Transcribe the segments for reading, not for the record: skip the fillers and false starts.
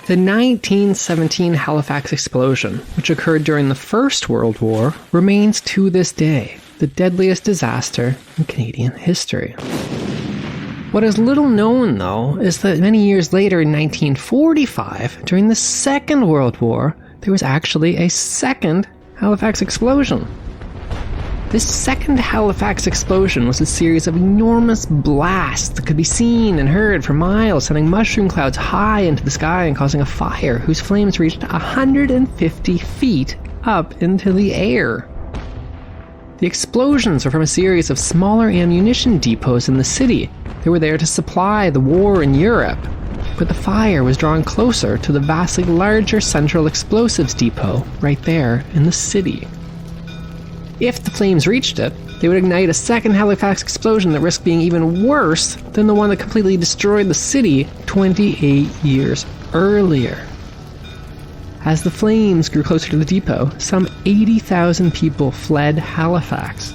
The 1917 Halifax explosion, which occurred during the First World War, remains to this day the deadliest disaster in Canadian history. What is little known, though, is that many years later in 1945, during the Second World War, there was actually a second Halifax explosion. This second Halifax explosion was a series of enormous blasts that could be seen and heard for miles, sending mushroom clouds high into the sky and causing a fire whose flames reached 150 feet up into the air. The explosions were from a series of smaller ammunition depots in the city that were there to supply the war in Europe, but the fire was drawn closer to the vastly larger central explosives depot right there in the city. If the flames reached it, they would ignite a second Halifax explosion that risked being even worse than the one that completely destroyed the city 28 years earlier. As the flames grew closer to the depot, some 80,000 people fled Halifax.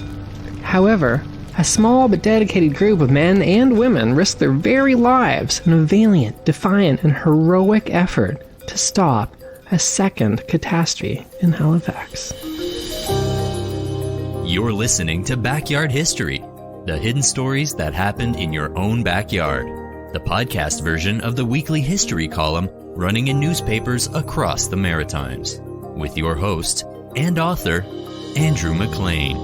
However, a small but dedicated group of men and women risked their very lives in a valiant, defiant, and heroic effort to stop a second catastrophe in Halifax. You're listening to Backyard History, the hidden stories that happened in your own backyard. The podcast version of the weekly history column running in newspapers across the Maritimes. With your host and author, Andrew McLean.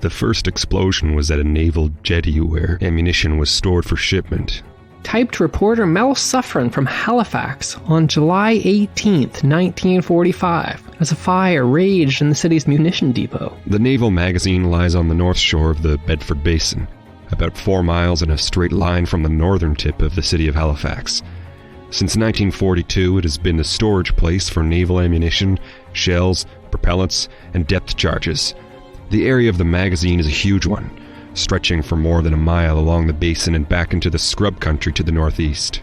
The first explosion was at a naval jetty where ammunition was stored for shipment. Typed reporter Mel Suffren from Halifax on July 18, 1945, as a fire raged in the city's munition depot. The naval magazine lies on the north shore of the Bedford Basin, about 4 miles in a straight line from the northern tip of the city of Halifax. Since 1942, it has been the storage place for naval ammunition, shells, propellants, and depth charges. The area of the magazine is a huge one, stretching for more than a mile along the basin and back into the scrub country to the northeast.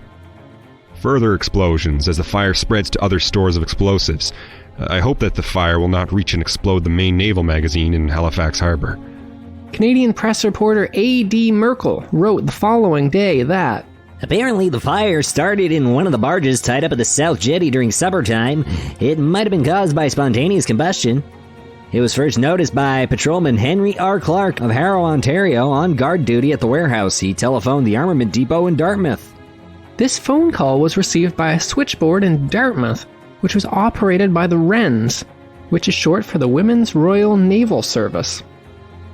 Further explosions as the fire spreads to other stores of explosives. I hope that the fire will not reach and explode the main naval magazine in Halifax Harbour. Canadian press reporter A.D. Merkel wrote the following day that, apparently the fire started in one of the barges tied up at the South Jetty during supper time. It might have been caused by spontaneous combustion. It was first noticed by Patrolman Henry R. Clark of Harrow, Ontario, on guard duty at the warehouse. He telephoned the armament depot in Dartmouth. This phone call was received by a switchboard in Dartmouth, which was operated by the Wrens, which is short for the Women's Royal Naval Service.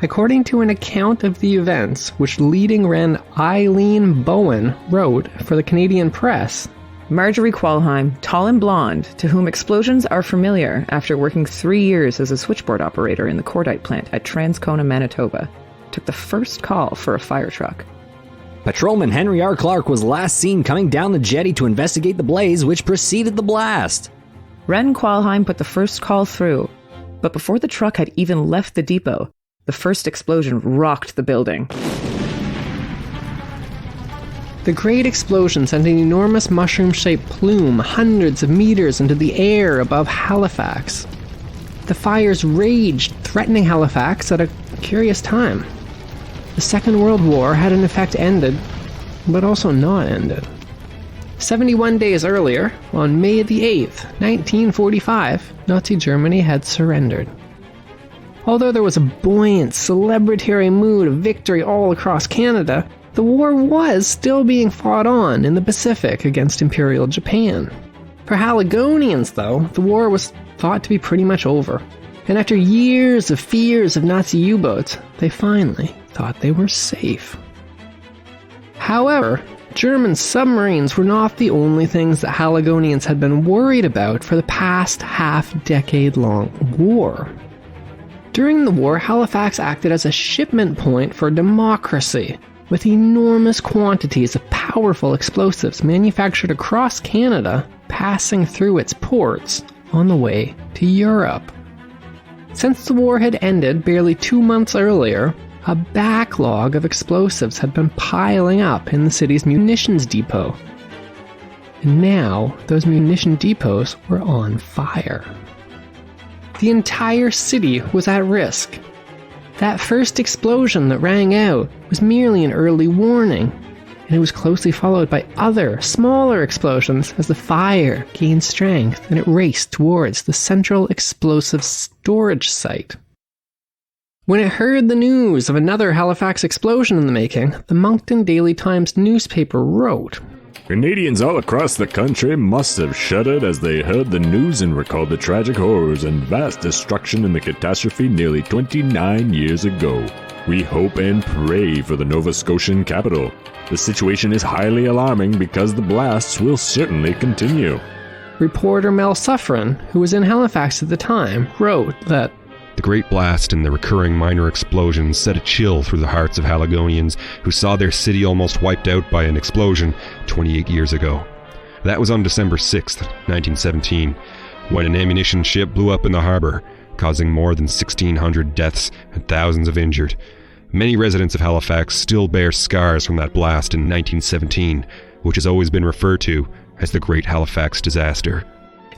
According to an account of the events, which leading Wren Eileen Bowen wrote for the Canadian Press, Marjorie Qualheim, tall and blonde, to whom explosions are familiar after working 3 years as a switchboard operator in the cordite plant at Transcona, Manitoba, took the first call for a fire truck. Patrolman Henry R. Clark was last seen coming down the jetty to investigate the blaze which preceded the blast. Wren Qualheim put the first call through, but before the truck had even left the depot, the first explosion rocked the building. The great explosion sent an enormous mushroom-shaped plume hundreds of meters into the air above Halifax. The fires raged, threatening Halifax at a curious time. The Second World War had in effect ended, but also not ended. 71 days earlier, on May the 8th, 1945, Nazi Germany had surrendered. Although there was a buoyant, celebratory mood of victory all across Canada, the war was still being fought on in the Pacific against Imperial Japan. For Haligonians, though, the war was thought to be pretty much over. And after years of fears of Nazi U-boats, they finally thought they were safe. However, German submarines were not the only things that Haligonians had been worried about for the past half-decade-long war. During the war, Halifax acted as a shipment point for democracy, with enormous quantities of powerful explosives manufactured across Canada passing through its ports on the way to Europe. Since the war had ended barely 2 months earlier, a backlog of explosives had been piling up in the city's munitions depot. And now, those munition depots were on fire. The entire city was at risk. That first explosion that rang out was merely an early warning, and it was closely followed by other, smaller explosions as the fire gained strength and it raced towards the central explosive storage site. When it heard the news of another Halifax explosion in the making, the Moncton Daily Times newspaper wrote, Canadians all across the country must have shuddered as they heard the news and recalled the tragic horrors and vast destruction in the catastrophe nearly 29 years ago. We hope and pray for the Nova Scotian capital. The situation is highly alarming because the blasts will certainly continue. Reporter Mel Suffren, who was in Halifax at the time, wrote that the Great Blast and the recurring minor explosions set a chill through the hearts of Haligonians who saw their city almost wiped out by an explosion 28 years ago. That was on December 6th, 1917, when an ammunition ship blew up in the harbor, causing more than 1,600 deaths and thousands of injured. Many residents of Halifax still bear scars from that blast in 1917, which has always been referred to as the Great Halifax Disaster.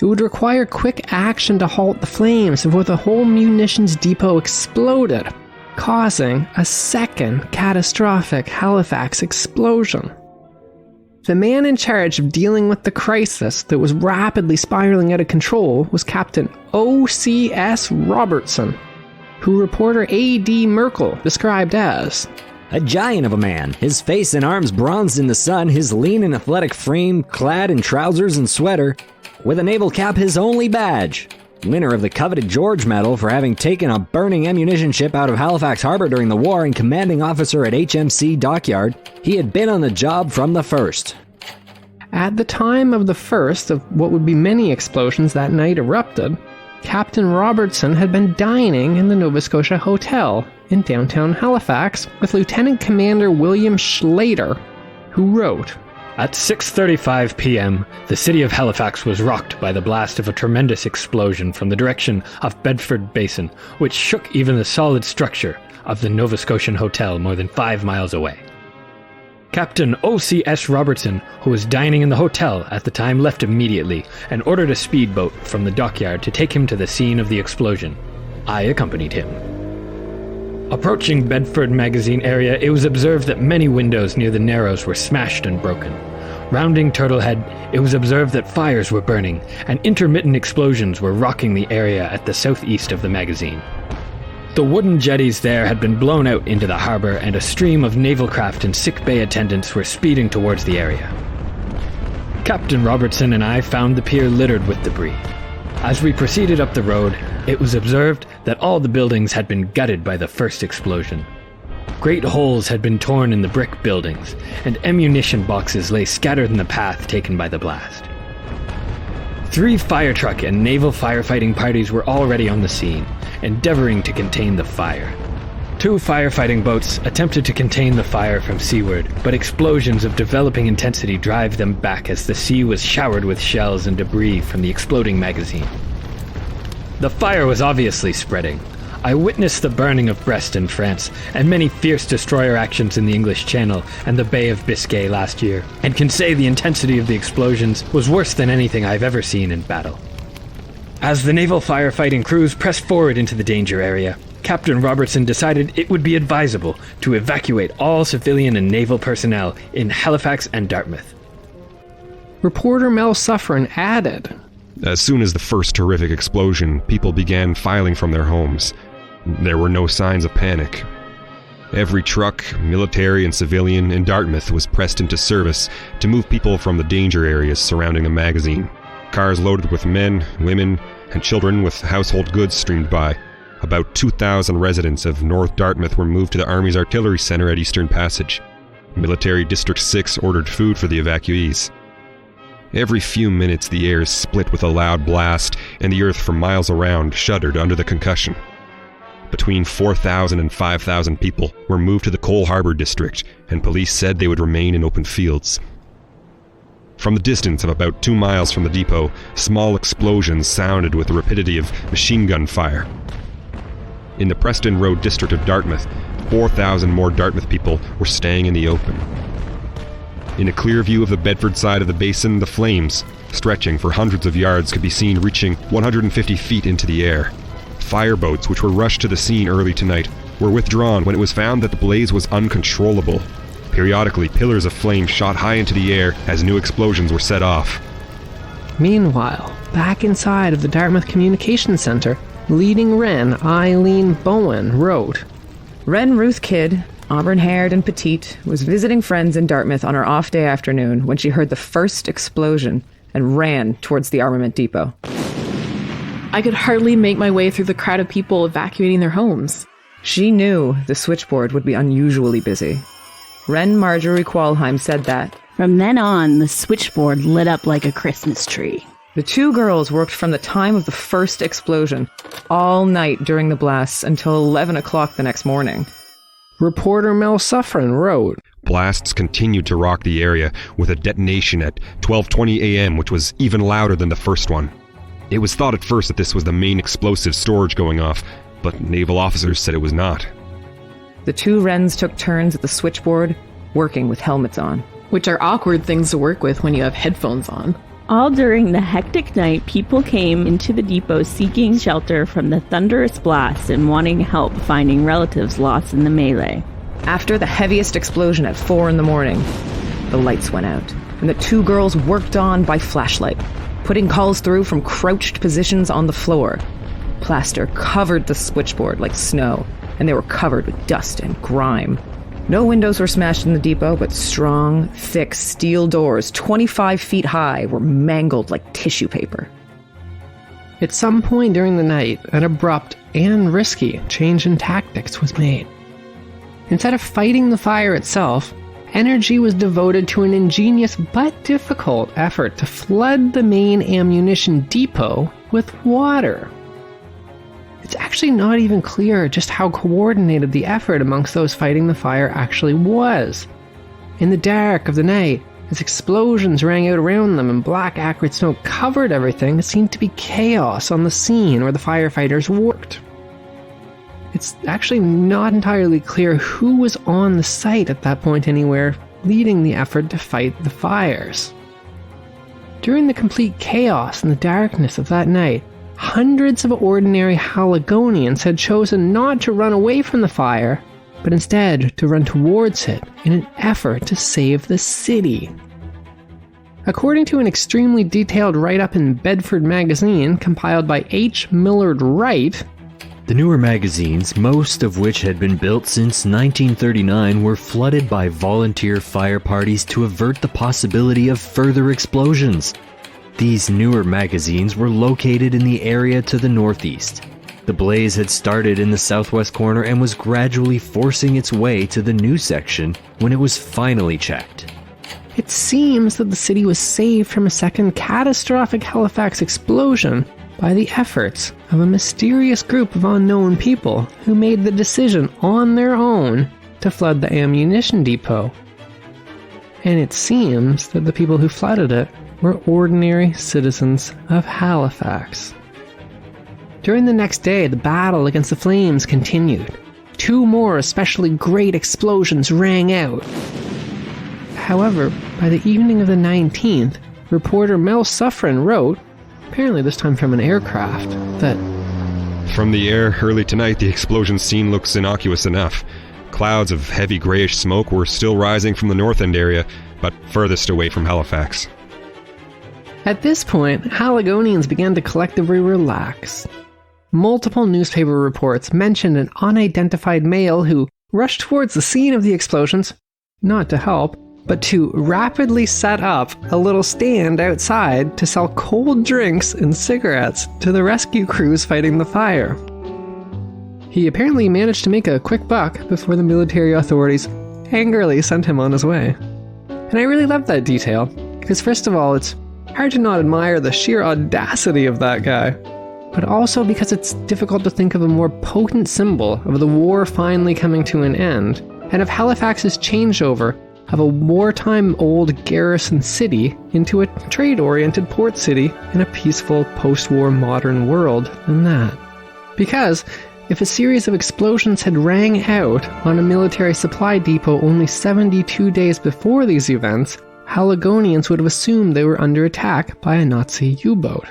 it would require quick action to halt the flames before the whole munitions depot exploded, causing a second catastrophic Halifax explosion. The man in charge of dealing with the crisis that was rapidly spiraling out of control was Captain O.C.S. Robertson, who reporter A.D. Merkel described as a giant of a man, his face and arms bronzed in the sun, his lean and athletic frame clad in trousers and sweater, with a naval cap his only badge. Winner of the coveted George Medal for having taken a burning ammunition ship out of Halifax Harbor during the war and commanding officer at HMC Dockyard, he had been on the job from the first. At the time of the first of what would be many explosions that night erupted, Captain Robertson had been dining in the Nova Scotia Hotel in downtown Halifax with Lieutenant Commander William Schlater, who wrote, "At 6:35 p.m., the city of Halifax was rocked by the blast of a tremendous explosion from the direction of Bedford Basin, which shook even the solid structure of the Nova Scotian Hotel more than 5 miles away. Captain O.C.S. Robertson, who was dining in the hotel at the time, left immediately and ordered a speedboat from the dockyard to take him to the scene of the explosion. I accompanied him. Approaching Bedford Magazine area, it was observed that many windows near the Narrows were smashed and broken. Rounding Turtlehead, it was observed that fires were burning and intermittent explosions were rocking the area at the southeast of the magazine. The wooden jetties there had been blown out into the harbor, and a stream of naval craft and sick bay attendants were speeding towards the area. Captain Robertson and I found the pier littered with debris. As we proceeded up the road, it was observed that all the buildings had been gutted by the first explosion. Great holes had been torn in the brick buildings, and ammunition boxes lay scattered in the path taken by the blast. 3 fire truck and naval firefighting parties were already on the scene, endeavoring to contain the fire. 2 firefighting boats attempted to contain the fire from seaward, but explosions of developing intensity drive them back as the sea was showered with shells and debris from the exploding magazine. The fire was obviously spreading. I witnessed the burning of Brest in France, and many fierce destroyer actions in the English Channel and the Bay of Biscay last year, and can say the intensity of the explosions was worse than anything I've ever seen in battle. As the naval firefighting crews pressed forward into the danger area, Captain Robertson decided it would be advisable to evacuate all civilian and naval personnel in Halifax and Dartmouth. Reporter Mel Suffren added, As soon as the first terrific explosion, people began filing from their homes. There were no signs of panic. Every truck, military and civilian, in Dartmouth was pressed into service to move people from the danger areas surrounding the magazine. Cars loaded with men, women, and children with household goods streamed by. About 2,000 residents of North Dartmouth were moved to the Army's Artillery Center at Eastern Passage. Military District 6 ordered food for the evacuees. Every few minutes the air split with a loud blast, and the earth for miles around shuddered under the concussion. Between 4,000 and 5,000 people were moved to the Cole Harbour District, and police said they would remain in open fields. From the distance of about 2 miles from the depot, small explosions sounded with the rapidity of machine gun fire. In the Preston Road district of Dartmouth, 4,000 more Dartmouth people were staying in the open. In a clear view of the Bedford side of the basin, the flames, stretching for hundreds of yards, could be seen reaching 150 feet into the air. Fireboats, which were rushed to the scene early tonight, were withdrawn when it was found that the blaze was uncontrollable. Periodically, pillars of flame shot high into the air as new explosions were set off. Meanwhile, back inside of the Dartmouth Communications Center, leading Wren Eileen Bowen wrote, Wren Ruth Kidd, auburn-haired and petite, was visiting friends in Dartmouth on her off-day afternoon when she heard the first explosion and ran towards the armament depot. I could hardly make my way through the crowd of people evacuating their homes. She knew the switchboard would be unusually busy. Wren Marjorie Qualheim said that, From then on, the switchboard lit up like a Christmas tree. The two girls worked from the time of the first explosion, all night during the blasts until 11 o'clock the next morning. Reporter Mel Suffren wrote, Blasts continued to rock the area, with a detonation at 12:20 a.m., which was even louder than the first one. It was thought at first that this was the main explosive storage going off, but naval officers said it was not. The two Wrens took turns at the switchboard, working with helmets on. Which are awkward things to work with when you have headphones on. All during the hectic night, people came into the depot seeking shelter from the thunderous blasts and wanting help finding relatives lost in the melee. After the heaviest explosion at 4 in the morning, the lights went out, and the two girls worked on by flashlight, putting calls through from crouched positions on the floor. Plaster covered the switchboard like snow, and they were covered with dust and grime. No windows were smashed in the depot, but strong, thick steel doors, 25 feet high, were mangled like tissue paper. At some point during the night, an abrupt and risky change in tactics was made. Instead of fighting the fire itself, energy was devoted to an ingenious but difficult effort to flood the main ammunition depot with water. It's actually not even clear just how coordinated the effort amongst those fighting the fire actually was. In the dark of the night, as explosions rang out around them and black acrid smoke covered everything, it seemed to be chaos on the scene where the firefighters worked. It's actually not entirely clear who was on the site at that point anywhere, leading the effort to fight the fires. During the complete chaos and the darkness of that night, hundreds of ordinary Haligonians had chosen not to run away from the fire, but instead to run towards it in an effort to save the city. According to an extremely detailed write-up in Bedford Magazine compiled by H. Millard Wright, the newer magazines, most of which had been built since 1939, were flooded by volunteer fire parties to avert the possibility of further explosions. These newer magazines were located in the area to the northeast. The blaze had started in the southwest corner and was gradually forcing its way to the new section when it was finally checked. It seems that the city was saved from a second catastrophic Halifax explosion by the efforts of a mysterious group of unknown people who made the decision on their own to flood the ammunition depot. And it seems that the people who flooded it were ordinary citizens of Halifax. During the next day, the battle against the flames continued. 2 more especially great explosions rang out. However, by the evening of the 19th, reporter Mel Suffren wrote, apparently this time from an aircraft, that From the air early tonight, the explosion scene looks innocuous enough. Clouds of heavy grayish smoke were still rising from the north end area, but furthest away from Halifax. At this point, Haligonians began to collectively relax. Multiple newspaper reports mentioned an unidentified male who rushed towards the scene of the explosions, not to help, but to rapidly set up a little stand outside to sell cold drinks and cigarettes to the rescue crews fighting the fire. He apparently managed to make a quick buck before the military authorities angrily sent him on his way. And I really love that detail, because first of all, it's hard to not admire the sheer audacity of that guy, but also because it's difficult to think of a more potent symbol of the war finally coming to an end, and of Halifax's changeover of a wartime old garrison city into a trade-oriented port city in a peaceful post-war modern world than that. Because if a series of explosions had rang out on a military supply depot only 72 days before these events, Haligonians would have assumed they were under attack by a Nazi U-boat.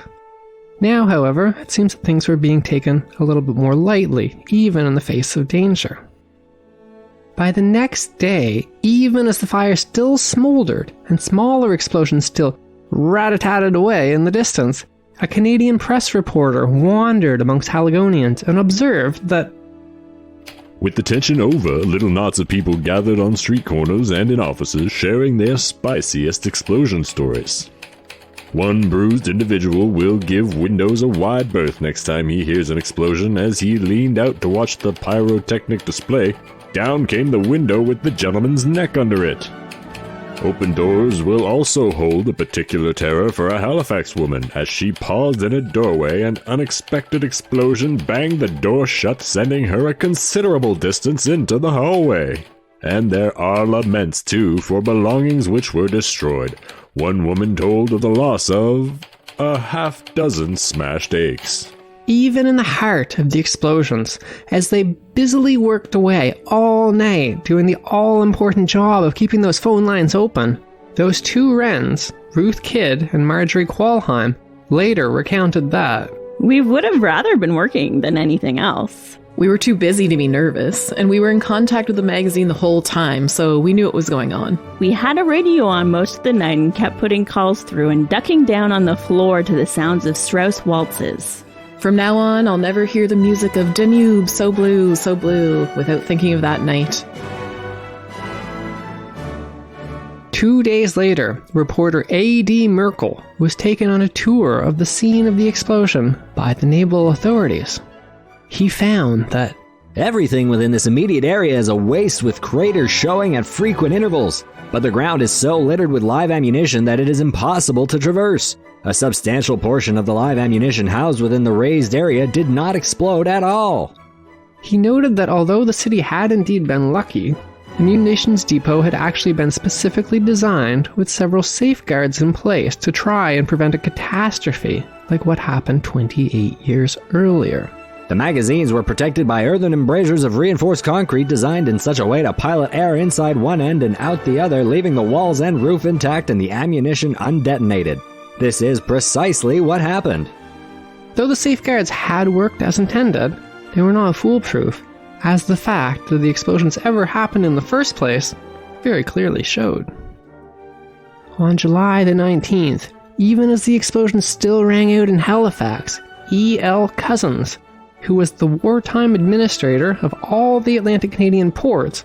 Now, however, it seems that things were being taken a little bit more lightly, even in the face of danger. By the next day, even as the fire still smoldered and smaller explosions still rat-a-tatted away in the distance, a Canadian press reporter wandered amongst Haligonians and observed that, with the tension over, little knots of people gathered on street corners and in offices sharing their spiciest explosion stories. One bruised individual will give windows a wide berth next time he hears an explosion. As he leaned out to watch the pyrotechnic display, down came the window with the gentleman's neck under it. Open doors will also hold a particular terror for a Halifax woman. As she paused in a doorway, an unexpected explosion banged the door shut, sending her a considerable distance into the hallway. And there are laments, too, for belongings which were destroyed. One woman told of the loss of a half-dozen smashed eggs. even in the heart of the explosions, as they busily worked away all night doing the all-important job of keeping those phone lines open, those two Wrens, Ruth Kidd and Marjorie Qualheim, later recounted that. We would have rather been working than anything else. We were too busy to be nervous, and we were in contact with the magazine the whole time, so we knew what was going on. We had a radio on most of the night and kept putting calls through and ducking down on the floor to the sounds of Strauss waltzes. From now on, I'll never hear the music of Danube, so blue, without thinking of that night. 2 days later, reporter A.D. Merkel was taken on a tour of the scene of the explosion by the naval authorities. He found that everything within this immediate area is a waste with craters showing at frequent intervals, but the ground is so littered with live ammunition that it is impossible to traverse. A substantial portion of the live ammunition housed within the raised area did not explode at all. He noted that although the city had indeed been lucky, the munitions depot had actually been specifically designed with several safeguards in place to try and prevent a catastrophe like what happened 28 years earlier. The magazines were protected by earthen embrasures of reinforced concrete designed in such a way to pilot air inside one end and out the other, leaving the walls and roof intact and the ammunition undetonated. This is precisely what happened. Though the safeguards had worked as intended, they were not foolproof, as the fact that the explosions ever happened in the first place very clearly showed. On July the 19th, even as the explosion still rang out in Halifax, E.L. Cousins, who was the wartime administrator of all the Atlantic Canadian ports,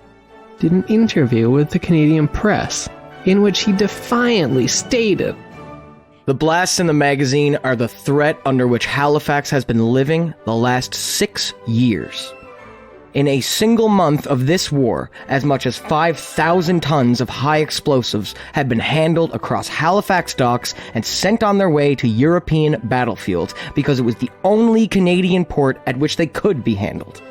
did an interview with the Canadian press, in which he defiantly stated, "The blasts in the magazine are the threat under which Halifax has been living the last 6 years. In a single month of this war, as much as 5,000 tons of high explosives had been handled across Halifax docks and sent on their way to European battlefields because it was the only Canadian port at which they could be handled.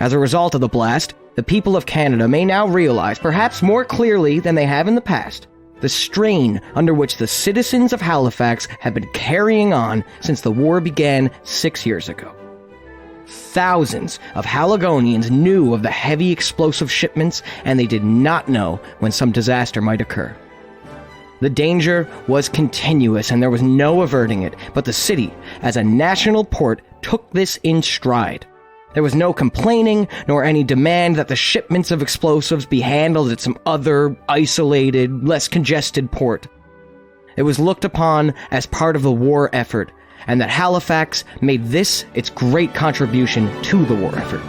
As a result of the blast, the people of Canada may now realize, perhaps more clearly than they have in the past, the strain under which the citizens of Halifax have been carrying on since the war began 6 years ago. Thousands of Haligonians knew of the heavy explosive shipments, and they did not know when some disaster might occur. The danger was continuous, and there was no averting it, but the city, as a national port, took this in stride. There was no complaining, nor any demand that the shipments of explosives be handled at some other, isolated, less congested port. It was looked upon as part of the war effort, and that Halifax made this its great contribution to the war effort.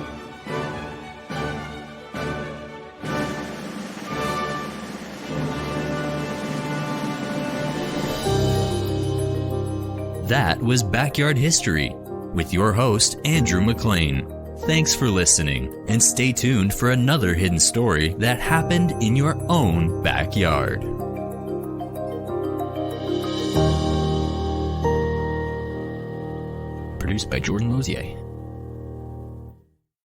That was Backyard History with your host, Andrew McLean. Thanks for listening, and stay tuned for another hidden story that happened in your own backyard. Produced by Jordan Lozier.